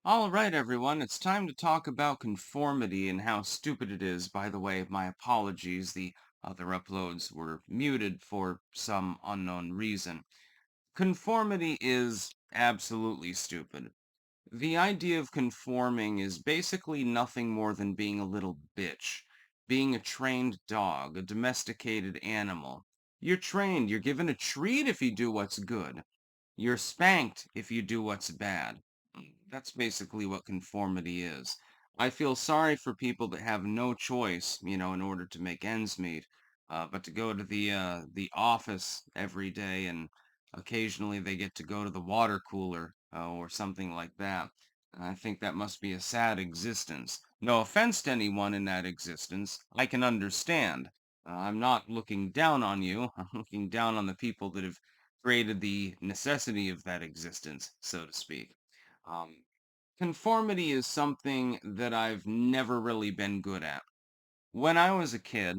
All right, everyone, it's time to talk about conformity and how stupid it is. By the way, my apologies. The other uploads were muted for some unknown reason. Conformity is absolutely stupid. The idea of conforming is basically nothing more than being a little bitch, being a trained dog, a domesticated animal. You're trained, you're given a treat if you do what's good. You're spanked if you do what's bad. That's basically what conformity is. I feel sorry for people that have no choice, in order to make ends meet, but to go to the office every day and occasionally they get to go to the water cooler or something like that. I think that must be a sad existence. No offense to anyone in that existence. I can understand. I'm not looking down on you. I'm looking down on the people that have created the necessity of that existence, so to speak. Um, Conformity is something that I've never really been good at. When I was a kid,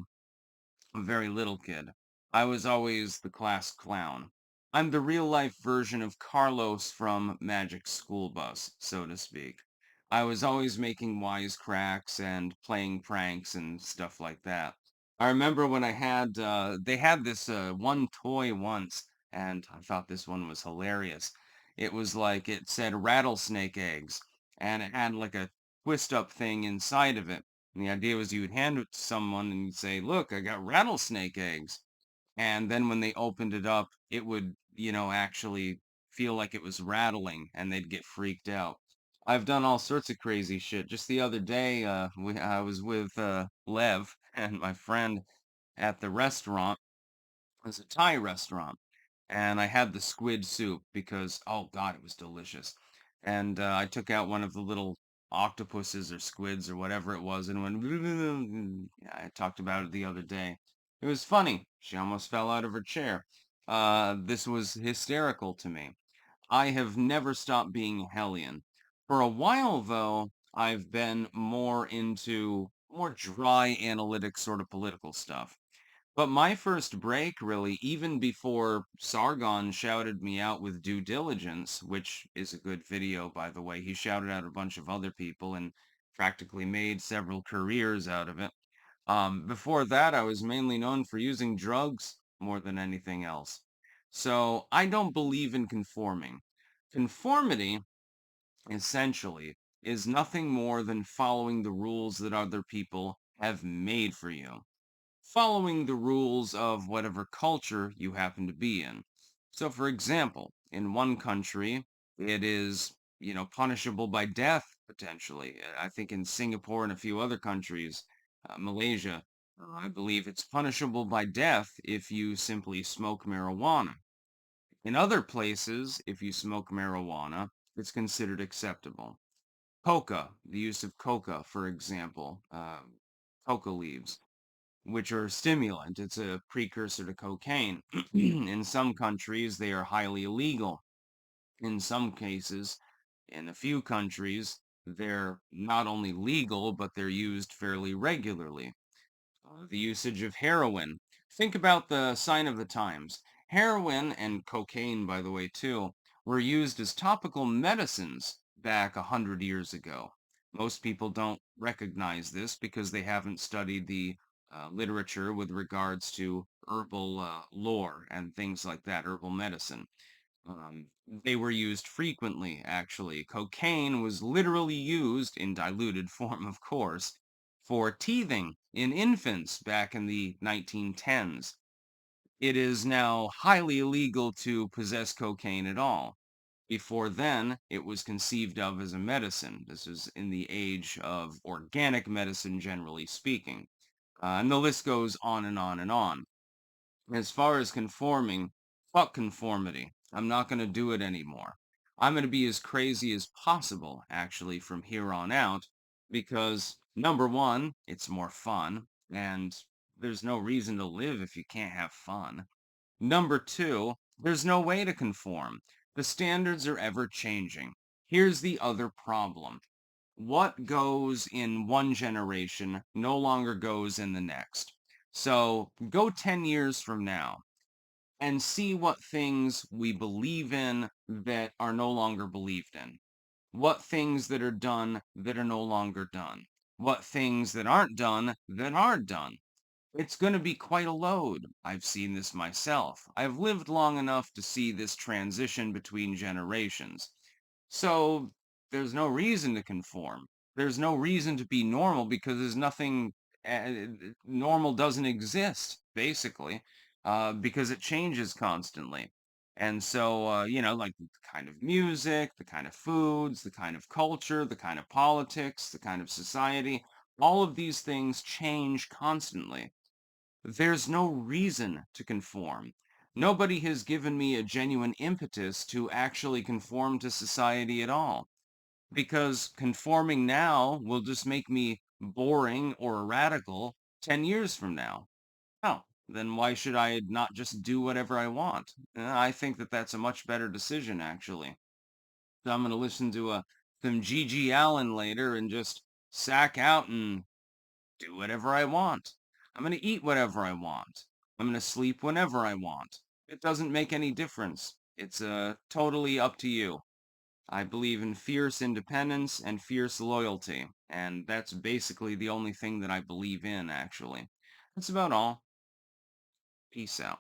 a very little kid, I was always the class clown. I'm the real life version of Carlos from Magic School Bus, so to speak. I was always making wisecracks and playing pranks and stuff like that. I remember when they had this one toy once, and I thought this one was hilarious. It was like it said rattlesnake eggs, and it had like a twist up thing inside of it. And the idea was you would hand it to someone and you'd say, "Look, I got rattlesnake eggs." And then when they opened it up, it would, actually feel like it was rattling and they'd get freaked out. I've done all sorts of crazy shit. Just the other day, I was with Lev and my friend at the restaurant. It was a Thai restaurant. And I had the squid soup because, oh God, it was delicious. And I took out one of the little octopuses or squids or whatever it was and went, yeah, I talked about it the other day. It was funny. She almost fell out of her chair. This was hysterical to me. I have never stopped being hellion. For a while, though, I've been more into more dry analytic sort of political stuff. But my first break, really, even before Sargon shouted me out with Due Diligence, which is a good video, by the way. He shouted out a bunch of other people and practically made several careers out of it. Before that, I was mainly known for using drugs more than anything else. So I don't believe in conforming. Conformity, essentially, is nothing more than following the rules that other people have made for you, following the rules of whatever culture you happen to be in. So, for example, in one country, it is, punishable by death, potentially. I think in Singapore and a few other countries, Malaysia, I believe it's punishable by death if you simply smoke marijuana. In other places, if you smoke marijuana, it's considered acceptable. Coca, the use of coca, for example, coca leaves, which are a stimulant. It's a precursor to cocaine. In some countries, they are highly illegal. In some cases, in a few countries, they're not only legal, but they're used fairly regularly. The usage of heroin. Think about the sign of the times. Heroin and cocaine, by the way, too, were used as topical medicines back 100 years ago. Most people don't recognize this because they haven't studied the literature with regards to herbal lore and things like that, herbal medicine. They were used frequently, actually. Cocaine was literally used, in diluted form, of course, for teething in infants back in the 1910s. It is now highly illegal to possess cocaine at all. Before then, it was conceived of as a medicine. This is in the age of organic medicine, generally speaking. And the list goes on and on and on. As far as conforming, fuck conformity. I'm not going to do it anymore. I'm going to be as crazy as possible, actually, from here on out, because number one, it's more fun, and there's no reason to live if you can't have fun. Number two, there's no way to conform. The standards are ever changing. Here's the other problem. What goes in one generation no longer goes in the next. So go 10 years from now and see what things we believe in that are no longer believed in. what things that are done that are no longer done, what things that aren't done that are done. It's going to be quite a load. I've seen this myself. I've lived long enough to see this transition between generations. So there's no reason to conform. There's no reason to be normal because there's nothing, normal doesn't exist, basically, because it changes constantly. And so, like the kind of music, the kind of foods, the kind of culture, the kind of politics, the kind of society, all of these things change constantly. There's no reason to conform. Nobody has given me a genuine impetus to actually conform to society at all, because conforming now will just make me boring or a radical 10 years from now. Oh, then why should I not just do whatever I want? I think that that's a much better decision, actually. So I'm going to listen to some G.G. Allen later and just sack out and do whatever I want. I'm going to eat whatever I want. I'm going to sleep whenever I want. It doesn't make any difference. It's totally up to you. I believe in fierce independence and fierce loyalty, and that's basically the only thing that I believe in, actually. That's about all. Peace out.